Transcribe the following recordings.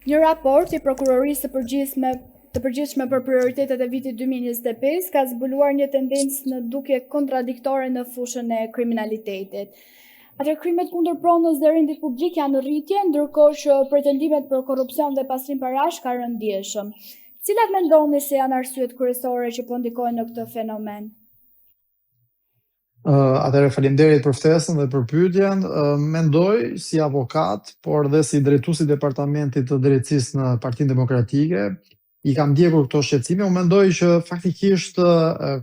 Një raport i Prokurorisë të përgjithshme për prioritetet e vitit 2025 ka zbuluar një tendencë në dukje kontradiktore në fushën e kriminalitetit. Krimet kundër pronës dhe rendit publik janë në rritje, ndërkohë që pretendimet për korrupsion dhe pastrim parash ka rënë ndjeshëm. Cilat mendoni se janë arsyet kryesore që po ndikojnë në këtë fenomen? Atëherë faleminderit për ftesën dhe për pyetjen. Mendoj si avokat, por dhe si drejtuesi i departamentit të drejtësisë në Partinë Demokratike, i kam ndjekur këto shqetësime. Unë mendoj që faktikisht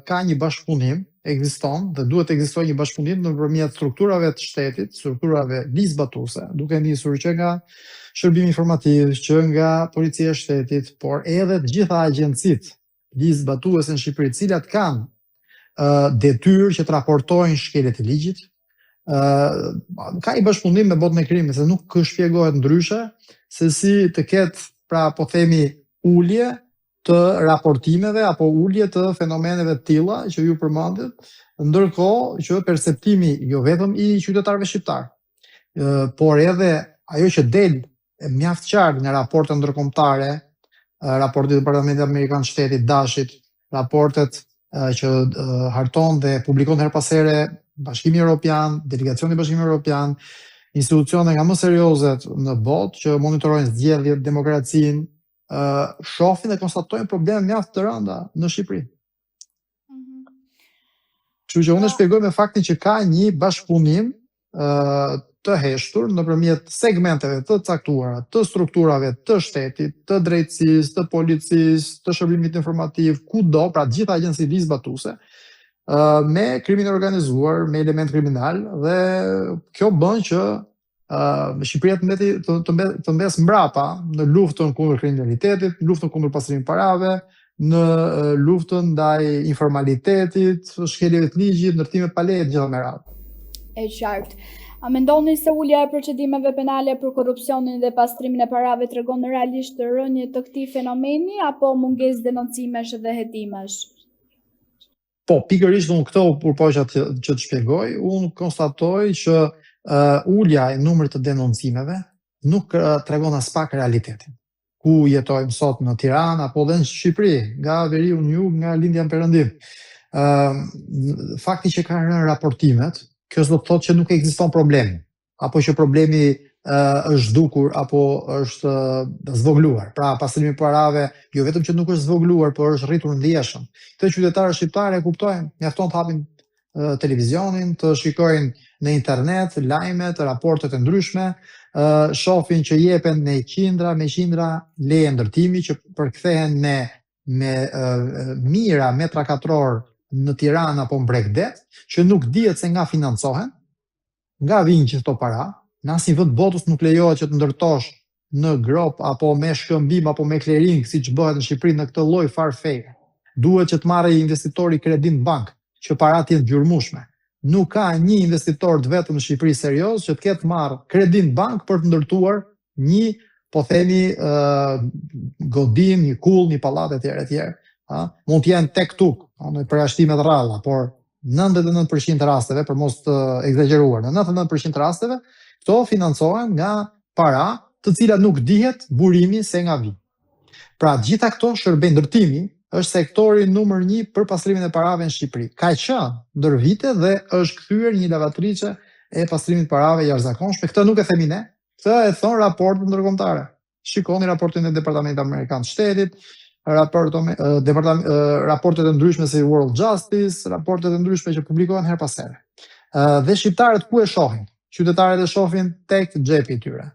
ka një bashkëpunim, ekziston dhe duhet të ekzistojë një bashkëpunim nëpërmjet strukturave të shtetit, strukturave ligjzbatuese, duke nisur që nga shërbimi informativ, që nga policia e shtetit, por edhe të gjitha agjencitë ligjzbatuese në Shqipëri, të cilat kanë detyrë që të raportojnë shkeljet e ligjit. Ka një bashkëpunim me botën e krimit, se nuk shpjegohet ndryshe se si të ketë, pra po themi, ulje të raportimeve apo ulje të fenomeneve të tilla që ju përmendët, ndërkohë që perceptimi jo vetëm i qytetarëve shqiptar, por edhe ajo që del mjaft qartë nga raportet ndërkombëtare, raporti i Departamentit Amerikan të Shtetit, Dashit, raportet që harton dhe publikon her pas here Bashkimi Evropian, delegacioni i Bashkimit Evropian, institucione nga më seriozet në botë që monitorojnë zgjedhjet, demokracinë, shohin dhe konstatojnë probleme mjaft të rënda në Shqipëri. Kështu që unë shpjegoj me faktin që ka një bashkëpunim të heshtur nëpërmjet segmenteve të caktuara të strukturave të shtetit, të drejtësisë, të policisë, të shërbimit informativ, kudo, pra të gjitha agjencitë ligjzbatuese, me krimin organizuar, me element kriminal, dhe kjo bën që Shqipëria të mbes mbrapa në luftën kundër kriminalitetit, luftën kundër pastrimit parave, në luftën ndaj informalitetit, shkeljeve të ligjit, ndërtimet pa leje, gjitha me radhë. E qartë. A mendoni se ulja e procedimeve penale për korrupsionin dhe pastrimin e parave tregon realisht rënje të këtij fenomeni apo mungesë denoncimesh dhe hetimesh? Po, pikërisht unë këto përpoqja që të shpjegoj, unë konstatoj që ulja e numrit të denoncimeve nuk tregon as pak realitetin. Ku jetojmë sot në Tiranë apo edhe në Shqipëri, nga veriu në jug, nga lindja në perëndim. Fakti që kanë rënë raportimet, kjo s'do të thotë që nuk ekziston problem, apo që problemi është zhdukur apo është zvogluar. Pra, pastrimi i parave jo vetëm që nuk është zvogluar, por është rritur ndjeshëm. Këtë qytetarët shqiptarë e kuptojnë, mjafton të hapin televizionin, të shikojnë në internet lajmet, raportet e ndryshme, shohin që jepen me qindra leje ndërtimi që përkthehen me mijëra metra katror në Tiranë apo në Bregdet, që nuk dihet se nga financohen, nga vinë që këto para, në asnjë vend botës nuk lejohet që të ndërtosh në grop apo me shkëmbim apo me clearing, siç bëhet në Shqipëri në këtë lloj farfeje. Duhet që të marrë investitori kredi në bank, që paratë jenë gjurmueshme. Nuk ka një investitor të vetëm në Shqipëri serioz që të ketë marrë kredi në bank për të ndërtuar një, po themi, godin, një kull, një pallat etj. Mund të jenë tek tuk, në përjashtime të rralla, por 99% të rasteve, për mos të egzageruar, në 99% të rasteve, këto financohen nga para të cilat nuk dihet burimi se nga vi. Pra, gjitha këto shërbejnë, ndërtimi është sektori numër 1 për pastrimin e parave në Shqipëri. Ka qenë ndër vite dhe është kthyer një lavatriçe e pastrimit parave jashtëzakonshme. Këtë nuk e themi ne, këtë e thon raportet ndërkombëtare. Shikoni raportin e Departamentit Amerikan të Shtetit, raportet e ndryshme si World Justice, raportet e ndryshme që publikohen her pas here. Dhe shqiptarët ku e shohin? Qytetarët e shohin tek xhepi i tyre,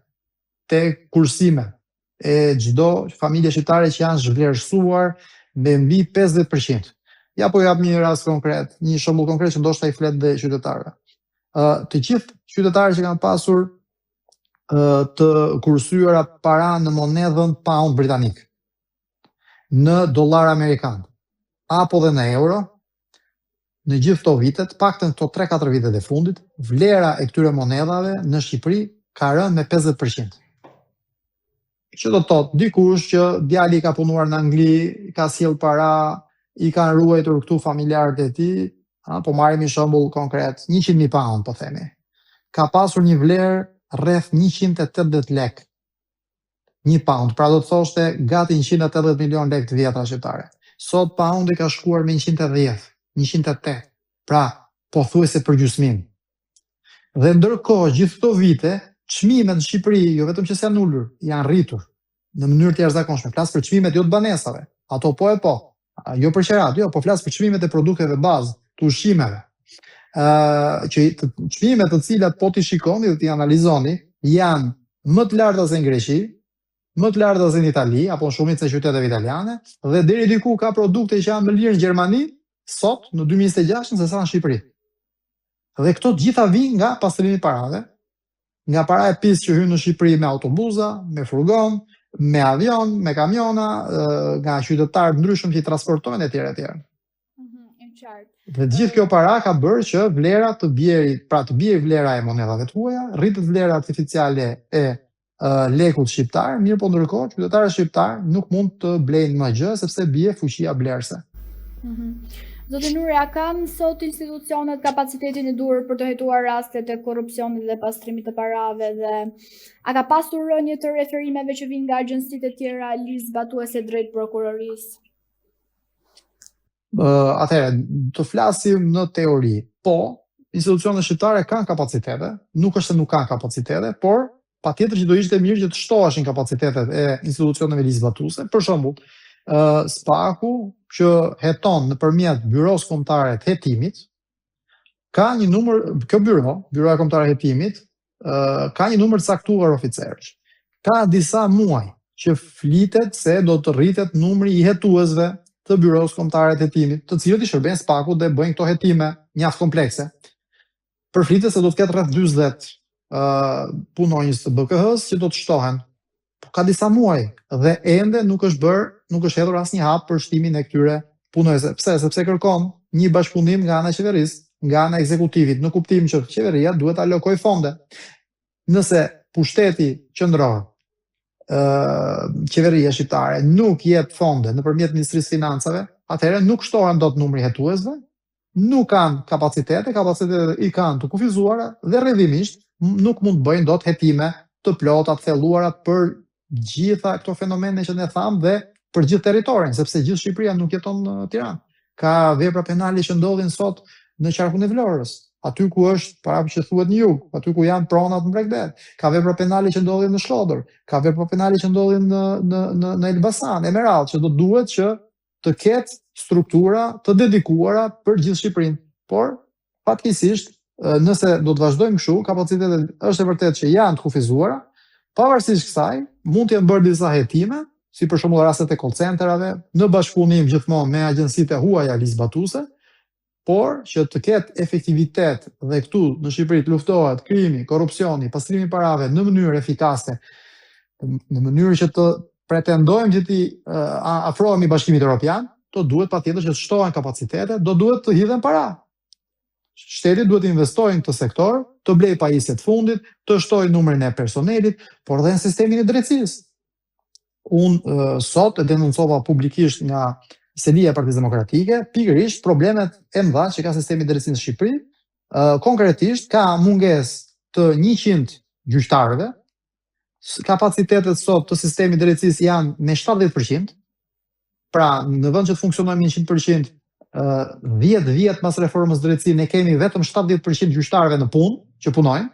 tek kursime e çdo familje shqiptare që janë zhvlerësuar me mbi 50%. Ja po jap një rast konkret, një shembull konkret që ndoshta i flet dhe qytetarëve. Të gjithë qytetarët që kanë pasur të kursyera para në monedhën pound britanik, në dollar amerikan, apo dhe në euro, në gjithë këto vitet, paktën këto 3-4 vitet e fundit, vlera e këtyre monedhave në Shqipëri ka rënë me 50%. Që do të thotë, dikush që djali ka punuar në Angli, ka sjell para, i kanë ruajtur këtu familjarët e tij, po marrim një shembull konkret, 100.000 pound, po themi. Ka pasur një vlerë rreth 180 lek. 1 pound, pra do të thoshte gati 180 milion lekë të vjetra shqiptare. Sot poundi ka shkuar me 110, 108, pra pothuajse për gjysmim. Dhe ndërkohë gjithë këto vite, çmimet në Shqipëri, jo vetëm që s'janë ulur, janë rritur në mënyrë të jashtëzakonshme. Flas për çmimet jo të banesave, ato po e po. Jo për qerat, jo, po flas për çmimet e produkteve bazë, të ushqimeve. Çmimet të cilat po t'i shikoni dhe t'i analizoni janë më të larta se në Greqi, më të larta se në Itali apo në shumicën e qyteteve italiane dhe deri diku ka produkte që janë më lirë në Gjermani sot në 2026 se sa në Shqipëri. Dhe këto gjitha vijnë nga pastrimi i parave, nga para e pis që hyn në Shqipëri me autobuza, me furgon, me avion, me kamiona, nga qytetarë ndryshëm që i transportojnë etj etj. Dhe gjithë kjo para ka bërë që vlera të bjerë vlera e monedhave të huaja, rritet vlera artificiale e lekut shqiptar, mirë po ndërkohë qytetarët shqiptar nuk mund të blejnë më gjë sepse bie fuqia blerëse. Zoti Nuri, a kanë sot institucionet kapacitetin e duhur për të hetuar rastet e korrupsionit dhe pastrimit të parave dhe a ka pasur rënje të referimeve që vijnë nga agjencitë e tjera listë zbatuese drejt prokurorisë? Atëherë, të flasim në teori, po, institucionet shqiptare kanë kapacitete, nuk është se nuk kanë kapacitete, por patjetër që do ishte mirë që të shtoheshin kapacitetet e institucioneve ligjzbatuese. Për shembull, SPAK-u që heton nëpërmjet byros kombëtare të hetimit, ka një numër, kjo Byroja Kombëtare e Hetimit, ka një numër të caktuar oficerësh. Ka disa muaj që flitet se do të rritet numri i hetuesve të Byros Kombëtare të Hetimit, të cilët i shërben SPAK-ut dhe bëjnë këto hetime mjaft komplekse. Përflitet se do të ketë rreth 40 punonjës të BKH-s që do të shtohen. Ka disa muaj dhe ende nuk është hedhur asnjë hap për shtimin e këtyre punonjësve. Pse? Sepse kërkon një bashkëpunim nga ana e qeverisë, nga ana e ekzekutivit, në kuptim që qeveria duhet ta alokojë fonde. Nëse pushteti qendror, qeveria shqiptare nuk jep fonde nëpërmjet Ministrisë Financave, atëherë nuk shtohen dot numri hetuesve, nuk kanë kapacitetet i kanë të kufizuara dhe rrjedhimisht nuk mund të bëjnë dot hetime të plota, të thelluara për gjitha këto fenomene që ne tham dhe për gjithë territorin, sepse gjithë Shqipëria nuk jeton në Tiranë. Ka vepra penale që ndodhin sot në qarkun e Vlorës, aty ku është para që thuhet në jug, aty ku janë pronat në Bregdet. Ka vepra penale që ndodhin në Shkodër, ka vepra penale që ndodhin në Elbasan, Emerald, që do duhet që të ketë struktura të dedikuara për gjithë Shqipërinë. Por fatkeqësisht, nëse do të vazhdojmë kështu, kapacitetet është e vërtetë që janë të kufizuara. Pavarësisht kësaj, mund të jenë bërë disa hetime, si për shembull rastet e call centerave, në bashkëpunim gjithmonë me agjencitë e huaja ligjzbatuese, por që të ketë efektivitet dhe këtu në Shqipëri të luftohet krimi, korrupsioni, pastrimi i parave në mënyrë efikase, në mënyrë që të pretendojmë që të afrohemi Bashkimit Evropian, do duhet patjetër që të shtohen kapacitete, do duhet të hidhen para. Shteti duhet të investojë në këtë sektor, të blejë pajisjet fundit, të shtojë numrin e personelit, por edhe në sistemin e drejtësisë. Unë sot e denoncova publikisht nga Selia e Partisë Demokratike, pikërisht problemet e mëdha që ka sistemi i drejtësisë në Shqipëri. Konkretisht ka mungesë të 100 gjyqtarëve, kapacitetet sot të sistemit të drejtësisë janë me 70%, pra në vend që të funksionojmë 100%, 10 vjet pas reformës drejtësisë ne kemi vetëm 70% gjyqtarëve në punë që punojnë.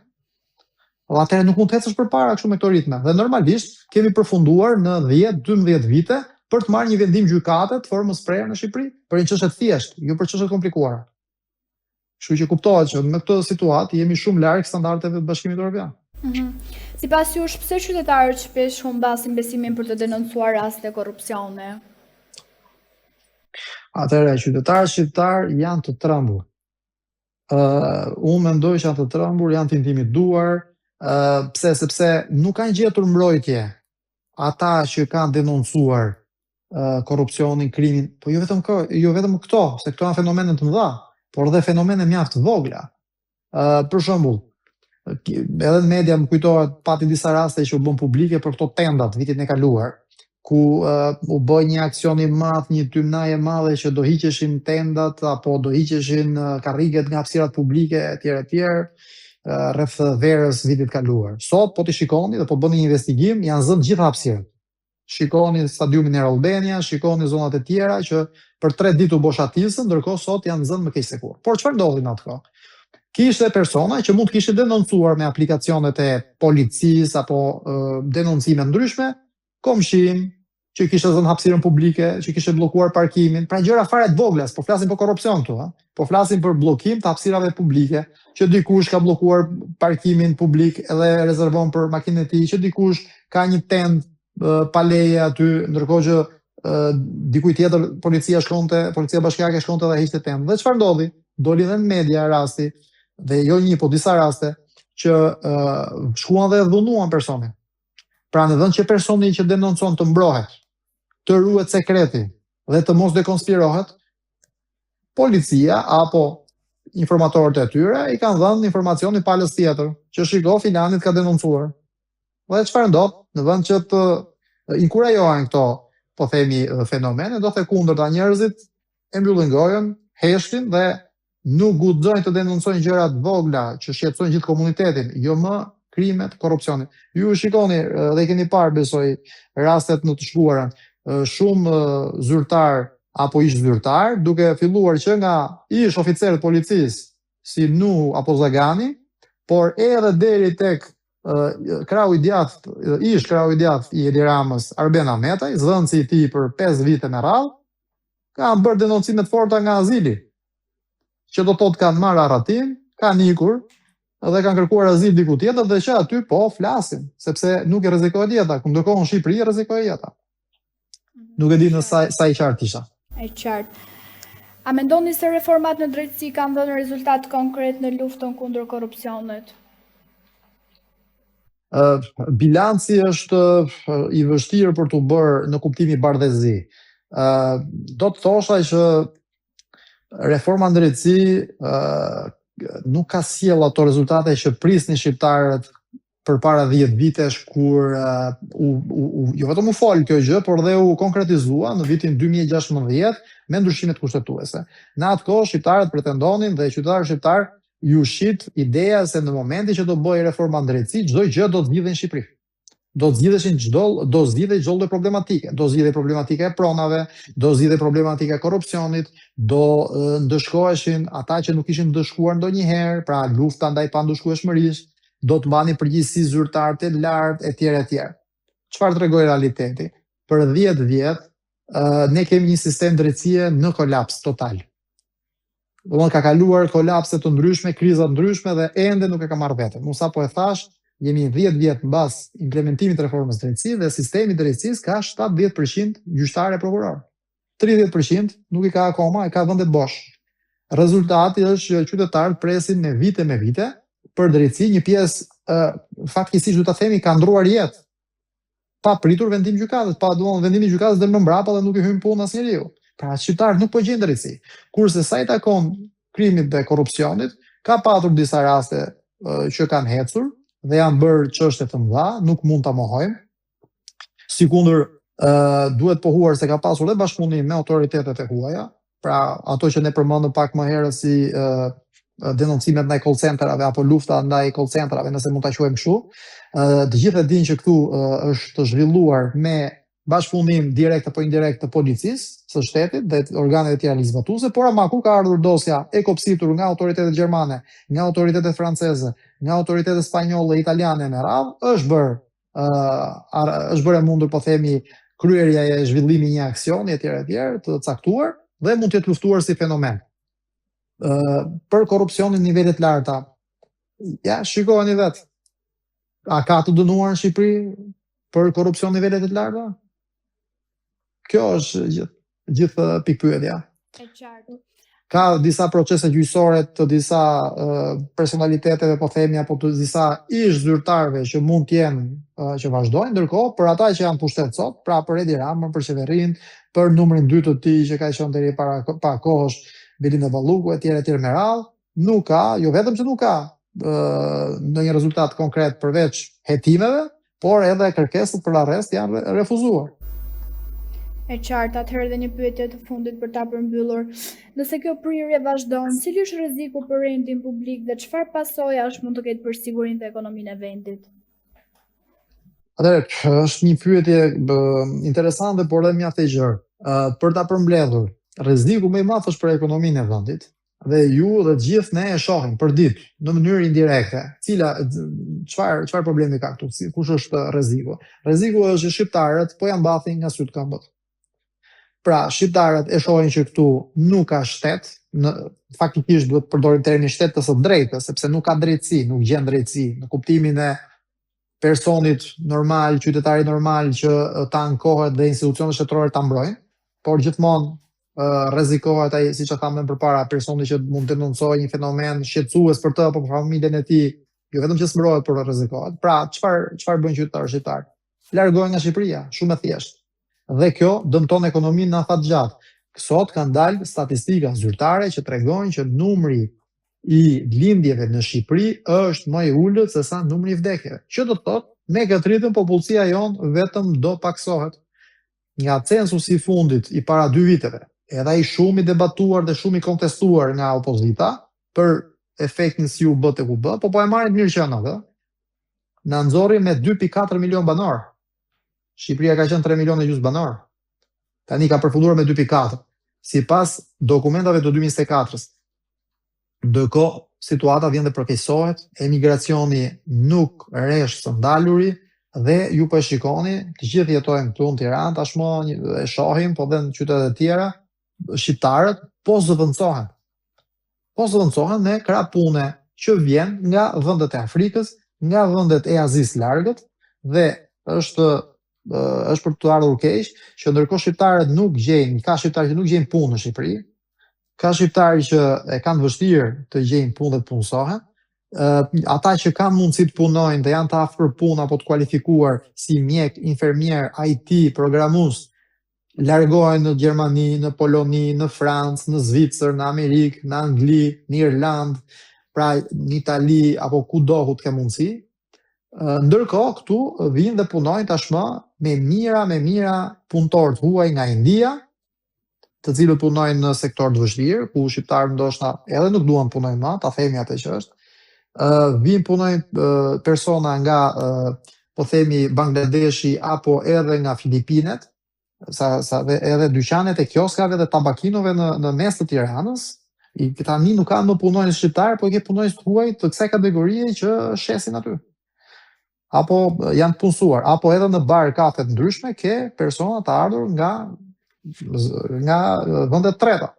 Atëherë nuk mund të ecësh përpara kështu me këto ritme. Dhe normalisht kemi përfunduar në 10-12 vite për të marrë një vendim gjykate të formës prerë në Shqipëri, për një çështje të thjeshtë, jo për çështje të komplikuara. Kështu që kuptohet që me këtë situatë jemi shumë larg standardeve të Bashkimit Evropian. Sipas jush, pse qytetarët shpesh humbasin besimin për të denoncuar raste korrupsione? Atëherë, qytetarët shqiptar janë të trembur. Unë mendoj që janë të trembur, janë të intimiduar, pse? Sepse nuk kanë gjetur mbrojtje ata që kanë denoncuar korrupsionin, krimin, po jo vetëm këto, se këto janë fenomene të mëdha, por dhe fenomene mjaft të vogla. Për shembull, edhe në media më kujtohet pati disa raste që u bën publike për këto tendat vitin e kaluar, ku u bë një aksion i madh, një tymnaje e madhe që do hiqeshin tendat apo do hiqeshin karriget nga hapësirat publike etj etj. rreth verës vitit kaluar. Sot po ti shikoni dhe po bëni një investigim, janë zënë gjitha hapësirët. Shikoni stadiumin e Albania, shikoni zonat e tjera që për 3 ditë u boshatisën, ndërkohë sot janë zënë më keq se kurrë. Por çfarë ndodhi në atë kohë? Kishte persona që mund të kishin denoncuar me aplikacionet e policisë apo denoncime ndryshme, komshin që kishte zënë hapësirën publike, që kishte bllokuar parkimin, pra gjëra fare të vogla, po flasim për korrupsion këtu, po flasim për bllokim të hapësirave publike, që dikush ka bllokuar parkimin publik edhe rezervon për makinën e tij, që dikush ka një tent pa leje aty, ndërkohë që dikujt tjetër policia bashkiake shkonte dhe hiqte tent. Dhe çfarë ndodhi? Doli edhe në media rasti, dhe jo një, po disa raste, që shkuan dhe dhunuan personin. Pra në vend që personi që denoncon të mbrohet, të ruhet sekreti dhe të mos dekonspirohet, policia apo informatorët e tyre i kanë dhënë informacionin palës tjetër, që shiko filanit ka denoncuar. Dhe çfarë ndodh? Në vend që të inkurajohen këto, po themi, fenomene, do të kundërta njerëzit e mbyllin gojën, heshtin dhe nuk guxojnë të denoncojnë gjëra të vogla që shqetësojnë gjithë komunitetin, jo më krimet, korrupsionin. Ju shikoni dhe keni parë besoj rastet në të shkuarën, shumë zyrtar apo ish zyrtar, duke filluar që nga ish oficerët policisë si Nu apo Zagani, por edhe deri tek krau i djathtë i Edi Ramës, Arben Ahmetaj, zënësi i tij për 5 vite me radhë, kanë bërë denoncime të forta nga azili, që do thotë kanë marrë arratim, kanë ikur dhe kanë kërkuar azil diku tjetër dhe që aty po flasin, sepse nuk e rrezikohet jeta, ndërkohë në Shqipëri rrezikohet jeta. Nuk e di në sa i qartë isha. E qartë. A mendoni se reformat në drejtësi kanë dhënë rezultat konkret në luftën kundër korrupsionit? Bilanci është i vështirë për të bërë në kuptimi bardhëzi. Do të thosha që reforma në drejtësi nuk ka sjell ato rezultate që prisnin shqiptarët përpara 10 vitesh kur jo vetëm u fol kjo gjë, por dhe u konkretizua në vitin 2016 me ndryshimet kushtetuese. Në atë kohë shqiptarët pretendonin dhe qytetarët shqiptar ju shit ideja se në momentin që do bëj reforma në drejtësi, çdo gjë do të zgjidhej në Shqipëri. Do zgjidhej çdo lloj problematike, do zgjidhej problematika e pronave, do zgjidhej problematika e korrupsionit, do ndëshkoheshin ata që nuk ishin ndëshkuar ndonjëherë, pra lufta ndaj pandëshkueshmërisë, do të mbani përgjegjësi zyrtarët e lartë etj. Çfarë tregoi realiteti? Për 10 vjet ne kemi një sistem drejtësie në kolaps total. Domethënë ka kaluar kolapse të ndryshme, kriza të ndryshme dhe ende nuk e ka marrë veten. Unë sapo e thash, jemi 10 vjet mbas implementimit të reformës drejtësisë dhe sistemi i drejtësisë ka 70% gjyqtarë e prokurorë. 30% nuk i ka akoma, e ka vendet bosh. Rezultati është që qytetarët presin me vite për drejtësi, një pjesë fatkisisht do ta themi ka ndruar jetë. Pa pritur vendim gjykatës, pa vendimi i gjykatës deri më mbrapa dhe nuk i hyn punë asnjëriu. Pra shqiptarët nuk po gjejnë drejtësi. Kurse sa i takon krimit dhe korrupsionit, ka patur disa raste që kanë hecur dhe janë bërë çështje të mëdha, nuk mund ta mohojmë. Sikundër duhet pohuar se ka pasur dhe bashkëpunim me autoritetet e huaja, pra ato që ne përmendëm pak më herët si denoncimet ndaj call centerave apo lufta ndaj call centerave, nëse mund ta quajmë kështu. Të gjithë e dinë që këtu është zhvilluar me bashkëpunim direkt apo indirekt të policisë së shtetit dhe organeve të tjera legjizlatuese, por ama ku ka ardhur dosja e kopsitur nga autoritetet gjermane, nga autoritetet franceze, nga autoritetet spanjolle, italiane me radhë, është bërë e mundur, po themi, kryerja e zhvillimi një aksioni etj. Të caktuar dhe mund të jetë luftuar si fenomen. Për korrupsionin nivelet larta, ja, shikojeni vetë. A ka të dënuar në Shqipëri për korrupsion nivelet e larta? Kjo është gjithë pikpyetja. Ka disa procese gjyqësore të disa personaliteteve, po themi, apo të disa ish zyrtarëve që mund të jenë që vazhdojnë, ndërkohë për ata që janë pushtet sot, pra për Edi Ramën, për qeverinë, për numrin 2 të tij që ka qenë deri para kohësh, Belinda Balluku etj. Me radhë, nuk ka, jo vetëm që nuk ka ndonjë rezultat konkret përveç hetimeve, por edhe kërkesat për arrest janë refuzuar. E qartë, atëherë edhe një pyetje të fundit për ta përmbyllur. Nëse kjo prirje vazhdon, cili është rreziku për rendin publik dhe çfarë pasojash mund të ketë për sigurinë dhe ekonominë e vendit? Atëherë, është një pyetje interesante, por edhe mjaft e gjerë. Për ta përmbledhur, rreziku më i madh është për ekonominë e vendit, dhe ju dhe gjithë ne e shohim për ditë në mënyrë indirekte. Çfarë problemi ka këtu? Kush është rreziku? Rreziku është që shqiptarët po ja mbathin nga syt këmbët. Pra, shqiptarët e shohin që këtu nuk ka shtet, faktikisht duhet të përdorim termin shtet të së drejtës, sepse nuk ka drejtësi, nuk gjen drejtësi në kuptimin e personit normal, qytetari normal që ta ankohet dhe institucionet shtetërore ta mbrojnë, por gjithmonë rrezikohet ai, siç e thamë më përpara, personi që mund të denoncojë një fenomen shqetësues për të apo për familjen e tij, jo vetëm që s'mbrohet, por rrezikohet. Pra, çfarë bën qytetarët shqiptar? Largohen nga Shqipëria, shumë e thjeshtë. Dhe kjo dëmton ekonominë në afatgjat. Sot kanë dalë statistika zyrtare që tregojnë që numri i lindjeve në Shqipëri është më i ulët se sa numri i vdekjeve. Që do të thotë, me këtë ritëm popullsia jonë vetëm do paksohet. Nga censusi i fundit i para 2 viteve, edhe ai shumë i debatuar dhe shumë i kontestuar nga opozita për efektin si u bë tek u bë, po e marrin mirë që janë atë. Na nxorri me 2.4 milion banor. Shqipëria ka qenë 3 milionë e gjysmë banor. Tani ka përfunduar me 2.4. Sipas dokumentave të 2024-s. Ndërkohë, situata vjen dhe përkeqësohet, emigracioni nuk rresh së ndaluri dhe ju po e shikoni, të gjithë jetojmë këtu në Tiranë, tashmë e shohim, po dhe në qytetet e tjera, shqiptarët po zëvendësohen. Po zëvendësohen me krah pune që vjen nga vendet e Afrikës, nga vendet e Azisë largët, dhe është për të ardhur keq që ndërkohë shqiptarët ka shqiptarë që nuk gjejnë punë në Shqipëri, ka shqiptarë që e kanë vështirë të gjejnë punë dhe të punësohen, ata që kanë mundësi të punojnë dhe janë të afër punë apo të kualifikuar si mjek, infermier, IT, programues, largohen në Gjermani, në Poloni, në Francë, në Zvicër, në Amerikë, në Angli, në Irlandë, pra në Itali apo kudo ku të ke mundësi. Ndërkohë këtu vinë dhe punojnë tashmë me mira punëtorë të huaj nga India, të cilët punojnë në sektor të vështirë, ku shqiptarët ndoshta edhe nuk duan punojnë më, ta themi atë që është. Vinë punojnë persona nga, po themi, Bangladeshi apo edhe nga Filipinet, edhe dyqanet e kioskave dhe tabakinove në mes të Tiranës. Tani nuk kanë më punojnë shqiptarë, po ke punojnë të huaj të kësaj kategorie që shesin aty. Apo janë të punësuar, apo edhe në bar kafe të ndryshme ke persona të ardhur nga vende të treta.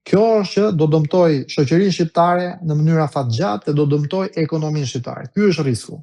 Kjo është që do dëmtoj shoqërinë shqiptare në mënyrë afatgjat dhe do dëmtoj ekonominë shqiptare. Ky është risku.